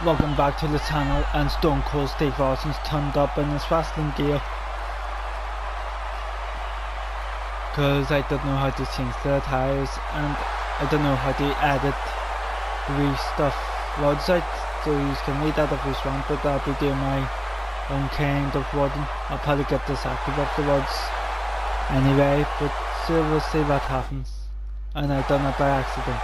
Welcome back to the channel, and Stone Cold Steve Austin's turned up in his wrestling gear because I don't know how to change the attires and I don't know how to edit stuff website, so you can read that if you want, but I'll be doing my own kind of wording. I'll probably get this active afterwards anyway, but so we'll see what happens, and I've done it by accident.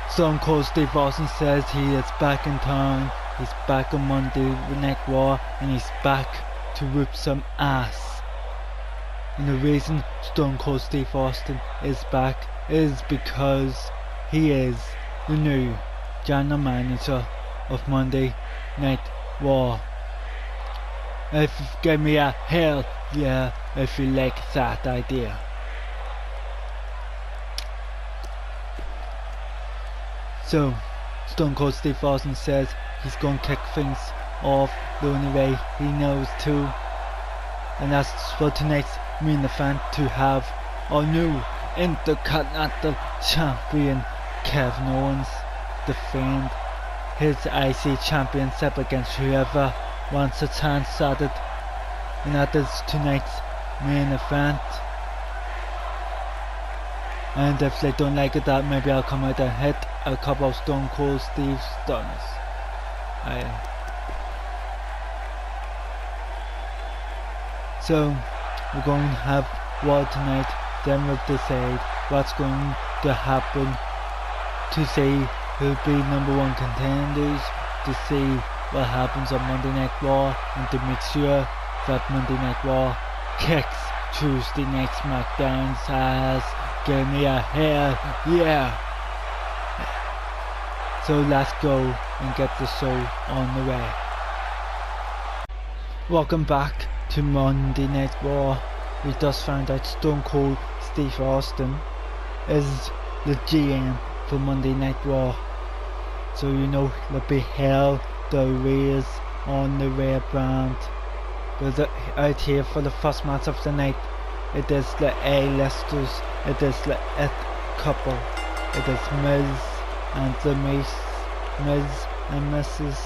Stone Cold Steve Austin says he is back in town. He's back on Monday Night Raw, and he's back to whip some ass. And the reason Stone Cold Steve Austin is back is because he is the new general manager of Monday Night Raw. If you give me a hell yeah if you like that idea. So, Stone Cold Steve Austin says he's going to kick things off the only way he knows to, and that's for tonight's main event, to have our new Intercontinental Champion Kevin Owens defend his IC Championship against whoever wants a chance at it, and that is tonight's main event. And if they don't like it, that maybe I'll come out and hit a couple of Stone Cold Steve's stunners. So we're going to have war tonight, then we'll decide what's going to happen, to see who'll be #1 contenders, to see what happens on Monday Night Raw, and to make sure that Monday Night Raw kicks Tuesday Night SmackDown's ass. Give me a hell yeah! So let's go and get the show on the way. Welcome back to Monday Night Raw. We just found out Stone Cold Steve Austin is the GM for Monday Night Raw. So you know there'll be hell to raise on the Red brand. But out here for the first match of the night, it is the A-listers, it is the It couple, it is Miz and the Miz and Mrs.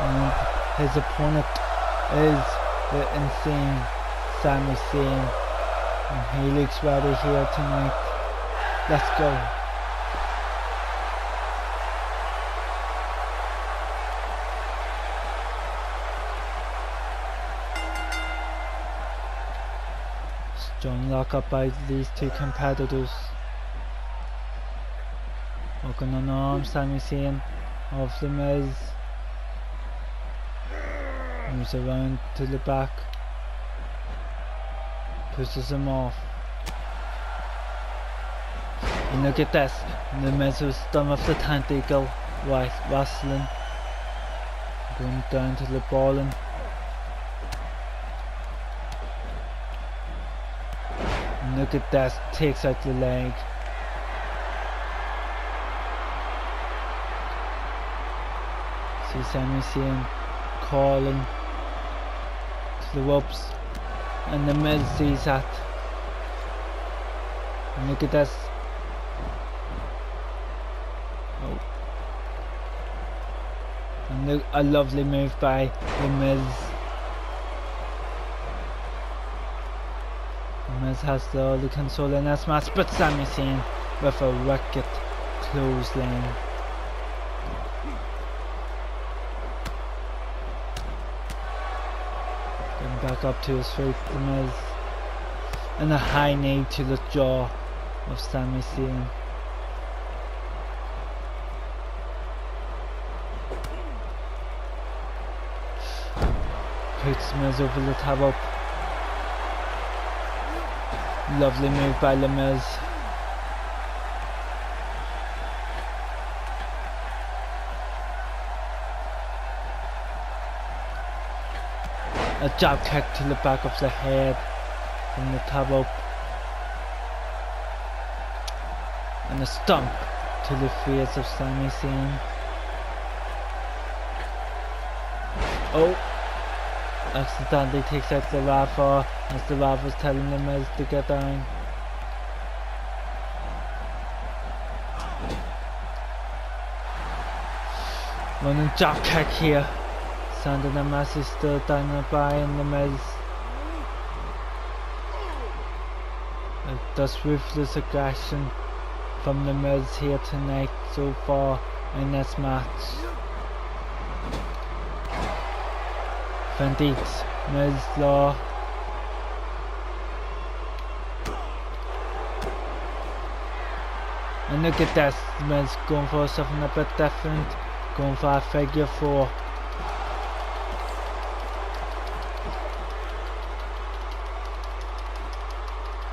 And his opponent is the insane Sami Zayn, and he looks ready here tonight. Let's go. Strong lockup by these two competitors. Working on arm, Sami Zayn of the Miz. Moves around to the back. Pushes him off. And look at this. The Miz was done with the tentacle wrestling. Going down to the balling. Look at that, takes out the leg. See Sami Zayn calling to the ropes, and the Miz sees that. And look at this. Oh. And look, a lovely move by the Miz. Miz has all the control in this match, but Sami Zayn with a wicked clothesline. Going back up to his feet, the Miz, and a high knee to the jaw of Sami Zayn. Puts Miz over the top up. Lovely move by The Miz. a jab kick to the back of the head from the top rope. And a stomp to the face of Sami Zayn. Oh, accidentally takes out the ref as the ref was telling the Miz to get down. Running jab kick here, sending a message to Daniel Bryan and the Miz. That's ruthless aggression from the Miz here tonight so far in this match. Vendix, Miz Law. And look at this, Miz going for something a bit different, going for a figure 4.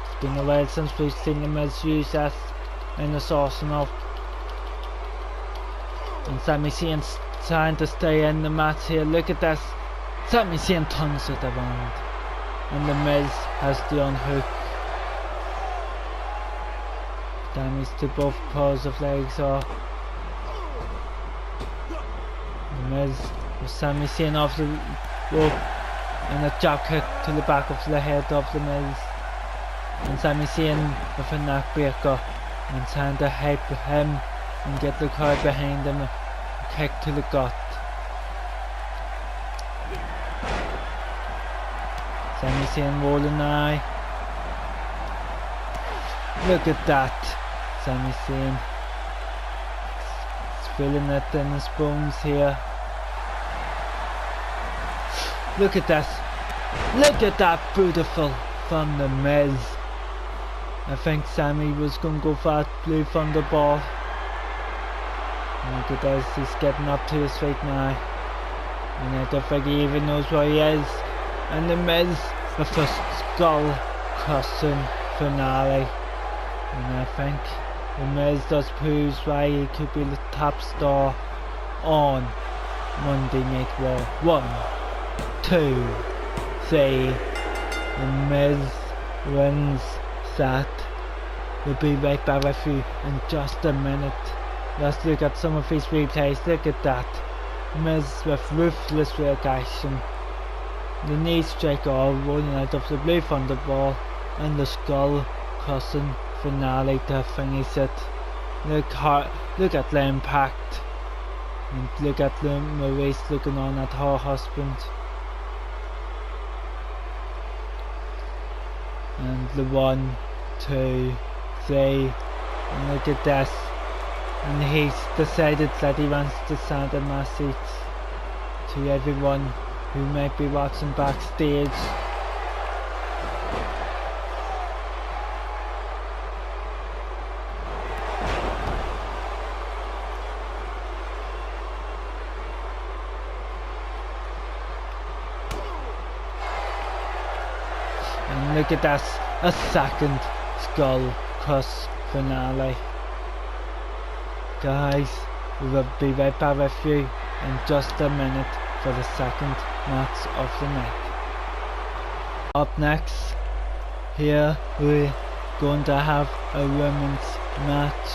It's been a while since we've seen the Miz use that in his arsenal. And Sami Zayn's trying to stay in the match here. Look at this. Sami Zayn turns it around. And the Miz has the unhook. Damage to both paws of legs are. The Miz with Sami Zayn off the rope. And a jab kick to the back of the head of the Miz. And Sami Zayn with a neck breaker. And trying to hype him and get the crowd behind him. A kick to the gut. Sami Zayn rolling eye. Look at that. Sami Zayn is feeling it in his bones here. Look at this. Look at that, beautiful from the Miz. I think Sami was going to go for that blue thunderball. Look at this, he's getting up to his feet now. And I don't think he even knows where he is. And the Miz with a skull crushing finale. And I think the Miz does prove why he could be the top star on Monday Night Raw. 1, 2, 3. The Miz wins that. We'll be right back with you in just a minute. Let's look at some of his replays. Look at that. Miz with ruthless reaction. The knee strike all rolling out of the blue thunderball and the skull crushing finale to finish it. Look at the impact. And look at Maurice looking on at her husband. And the 1, 2, 3. And look at this. And he's decided that he wants to send a message to everyone who might be watching backstage. And look at that, a second skull crush finale. Guys, we will be right back with you in just a minute for the second match of the night. Up next, here we're going to have a women's match,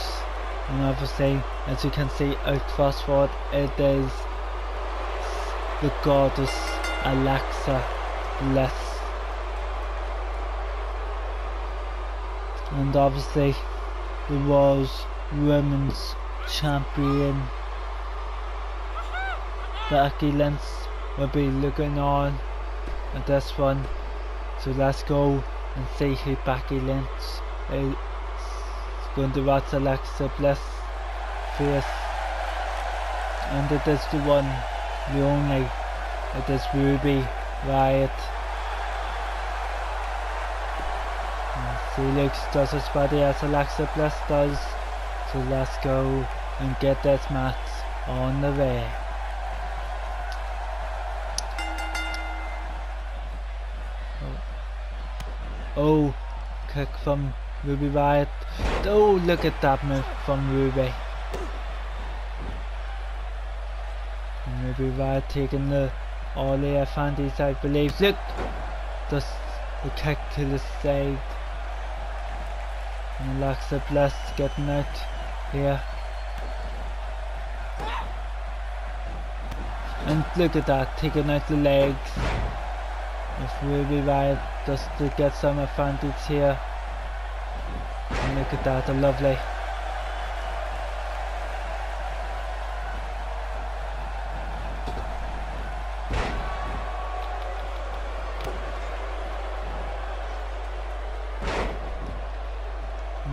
and obviously, as you can see out fast forward, it is the goddess Alexa Bliss. And obviously, the world's women's champion Becky Lynch will be looking on at this one. So let's go and see who Becky Lynch is going to watch Alexa Bliss face. And it is the one, the only, it is Ruby Riott. She looks just as body as Alexa Bliss does. So let's go and get this match on the way. Oh, kick from Ruby Riott. Oh, look at that move from Ruby. And Ruby Riott taking the all the advantage, I believe. Look, just the kick to the side. And Alexa Bliss getting out here. And look at that, taking out the legs of Ruby Riott just to get some advantage here. And look at that, lovely.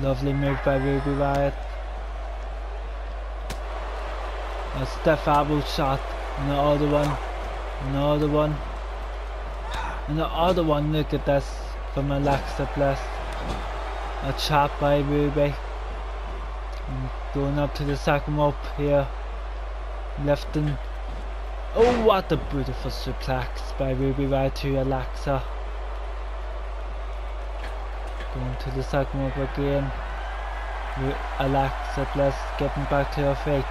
Lovely move by Ruby Riott. A stiff elbow shot, and the other one, another one, and the other one. Look at this from Alexa Bliss. A chop by Ruby. And going up to the second rope here, lifting. Oh, what a beautiful suplex by Ruby Riott to Alexa. Going to the second rope again. Alexa Bliss getting back to her feet.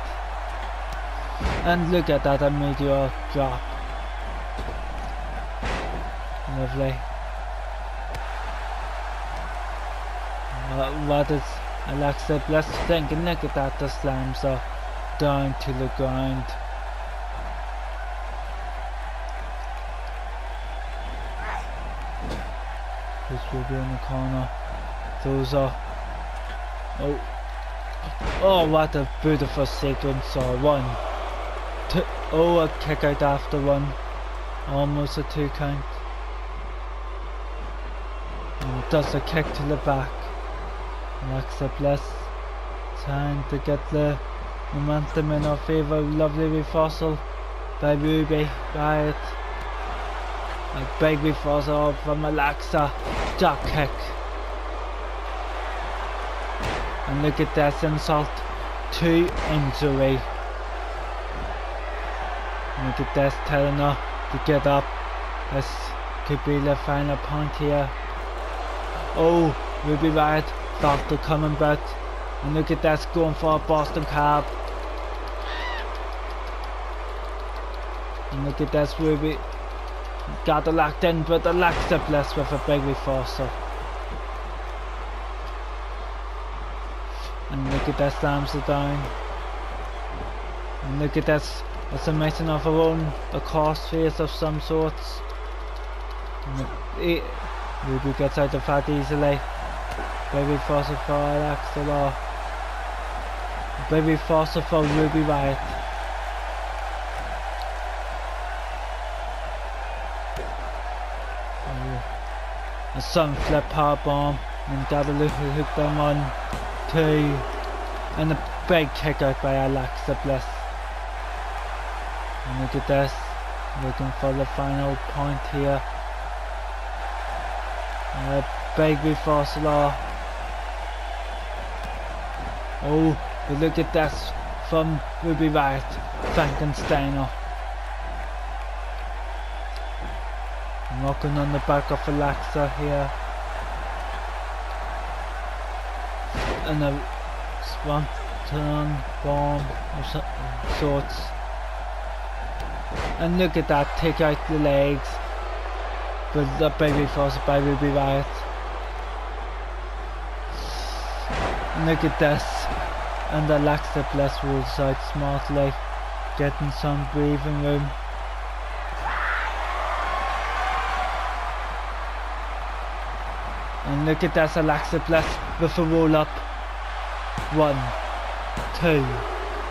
And look at that immediate drop. Lovely. What is Alexa Bliss thinking? Look at that, the slams her down to the ground. This will be in the corner. Those are. Oh, what a beautiful sequence. So 1, 2. Oh, a kick out after one. Almost a 2 count. And does a kick to the back. Alexa Bliss trying to get the momentum in her favour. Lovely reversal by Ruby Riott. A big reversal from Alexa. Drop kick. And look at this insult to injury. Look at this, telling her to get up. This could be the final point here. Oh, Ruby Riott thought they're coming back. And look at this, going for a Boston Crab. And look at this, Ruby got it locked in, but Alexa Bliss with a big reversal. And look at that, slams it down. And look at this, it's a missing of her own, a crossface of some sorts. Ruby gets out of that easily. Big reversal for Alexa. Big reversal for Ruby Riott. A sun flip power bomb, and Guadalupe hook them 1, 2, and a big kick out by Alexa Bliss. And look at this, looking for the final point here. A big reversal. Oh, but look at this from Ruby Riott, Frankensteiner. Knocking on the back of Alexa here. And a swanton bomb of sorts. And look at that, take out the legs. But the big reversal by Ruby Riott. And look at this. And Alexa Bliss rolls out smartly, getting some breathing room. And look at this, Alexa Bliss with a roll up. 1, 2,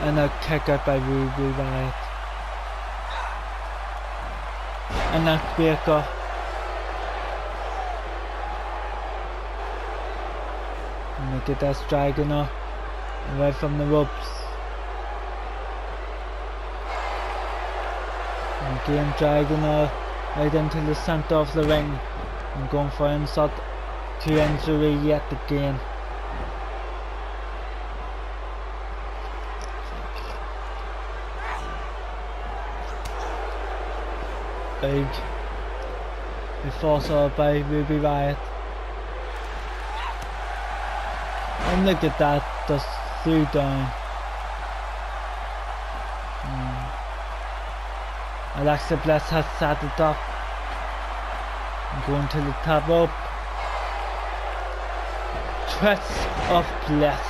and a kick out by Ruby Riott. And neck breaker. And look at this, dragging her away from the ropes. And again dragging her right into the centre of the ring. And going for insult to injury yet again. Big reversal by Ruby Riott. And look at that, just threw down. Alexa Bliss has saddled up. I'm going to the top rope. Twist of Bliss.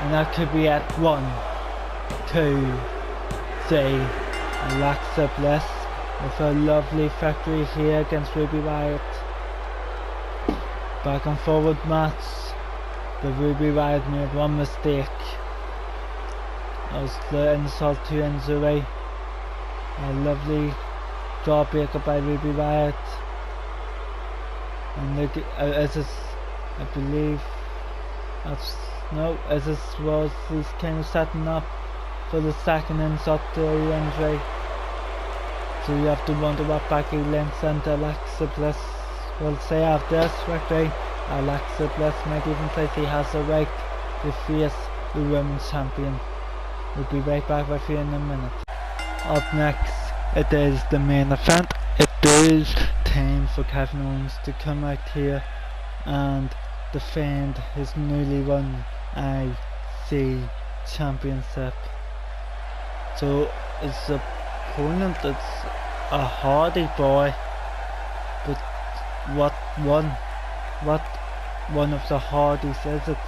And that could be at 1, 2, 3. Alexa Bliss with a lovely victory here against Ruby Riott. Back and forward match. But Ruby Riott made one mistake. That was the insult to injury. A lovely jawbreaker by Ruby Riott. And look, as this, I believe, that's, no, as this was, he's kind of setting up for the second insult to injury. So you have to wonder what Becky Lynch and Alexa Bliss will say after this victory. Alexa Bliss might even say she has the right to face the women's champion. We'll be right back with you in a minute. Up next, it is the main event. It is time for Kevin Owens to come out here and defend his newly won IC Championship. So his opponent is a Hardy boy, but what one of the Hardys is it?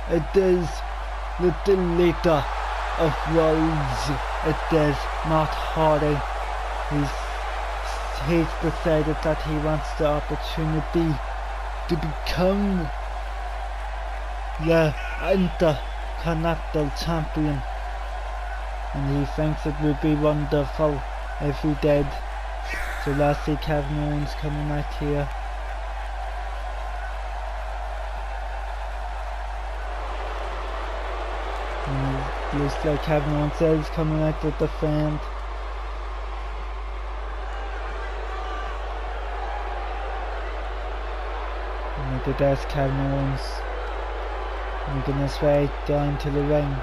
It is the deleter of worlds. It is Matt Hardy. He's decided that he wants the opportunity to become the Intercontinental Champion, and he thinks it would be wonderful if he did. So let's see Kevin Owens coming out here. Looks like Kevin Owens is coming out to defend. Look at this, Kevin Owens making his way down to the ring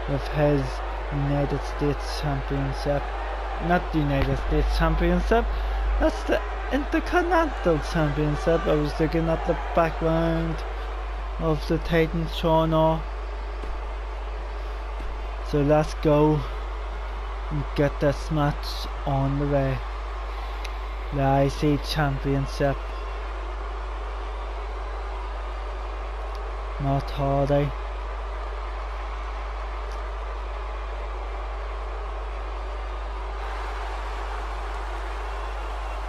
with his United States Championship. Not the United States Championship, that's the Intercontinental Championship. I was looking at the background of the Titans showing off. So let's go and get this match on the way. The IC Championship. Matt Hardy.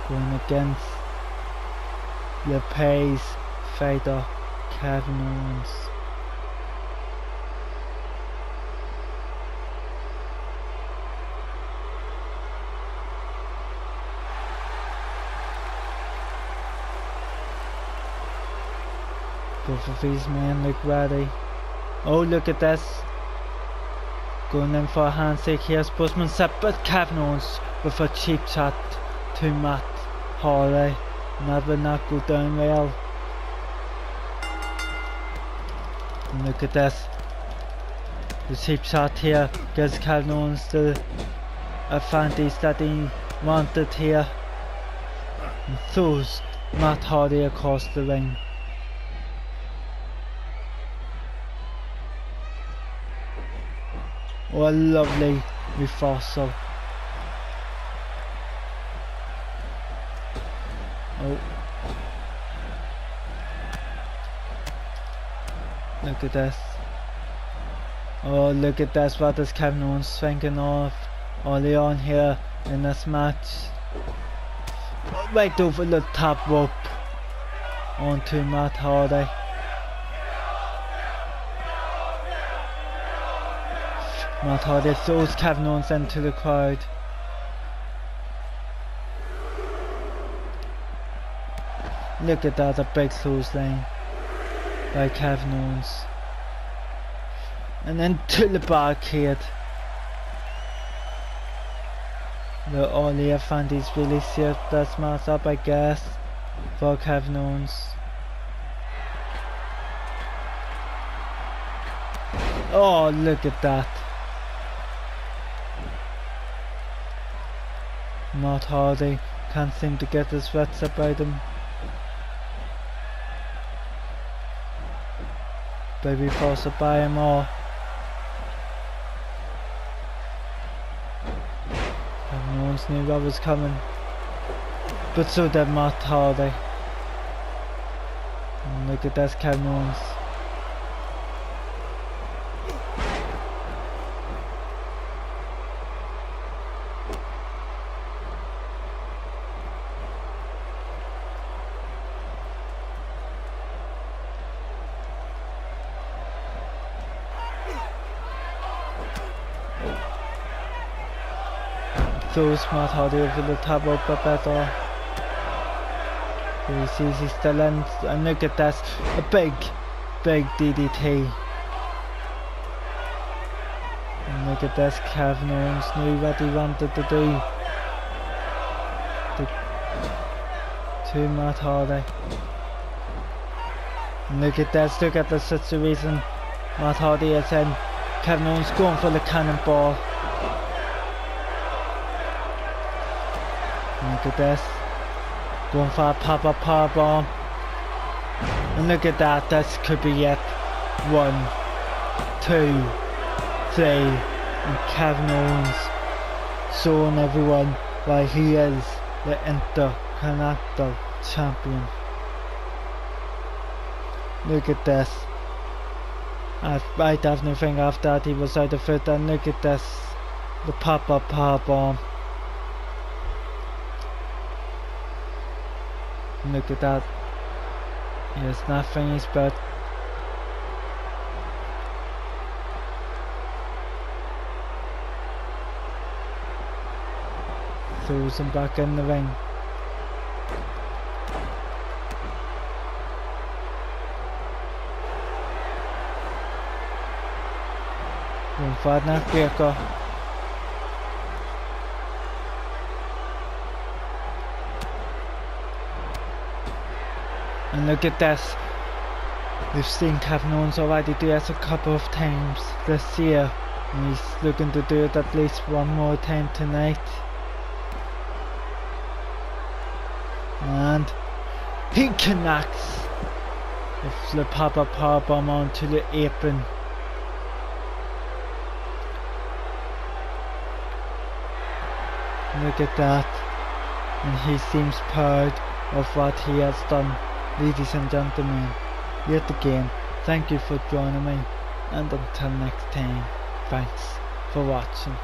Going against the Pace fighter Kevin Owens. Both of these men look ready. Oh, look at this. Going in for a handshake here. Sportsmanship, but Kevin Owens with a cheap shot to Matt Hardy. And that will not go down well. And look at this. The cheap shot here gives Kevin Owens the advantage that he wanted here. And throws Matt Hardy across the ring. Oh, a lovely reversal. Oh. Look at this. Oh, look at this. What is Kevin Owens thinking of early on here in this match? Right over the top rope onto Matt Hardy. Matt Hardy throws Kevin Owens into the crowd. Look at that, a big clothesline by Kevin Owens. And then to the barricade. The early advantage really set this match up, I guess, for Kevin Owens. Oh, look at that. Matt Hardy can't seem to get his wits about him. Baby forced to buy him more. No one's knew what was coming. But so did Matt Hardy. And look at this, Kevin Owens. Throws Matt Hardy over the top up a better. He sees he's still in, and look at this, a big DDT. And look at this, Kevin Owens knew what he wanted to do. To Matt Hardy. And look at this, look at the situation Matt Hardy is in. Kevin Owens going for the cannonball. Look at this, going for a pop-up powerbomb, and look at that, this could be it. 1, 2, 3, and Kevin Owens showing everyone why he is the Intercontinental Champion. Look at this, I definitely think after that he was out of it, and look at this, the pop-up powerbomb. Look at that. It's not finished, but throws him back in the ring. Going for a neck breaker. And look at this, we've seen Kevin Owens already do this a couple of times this year, and he's looking to do it at least one more time tonight. And he connects with the pop-up powerbomb onto the apron. Look at that, and he seems proud of what he has done. Ladies and gentlemen, yet again, thank you for joining me, and until next time, thanks for watching.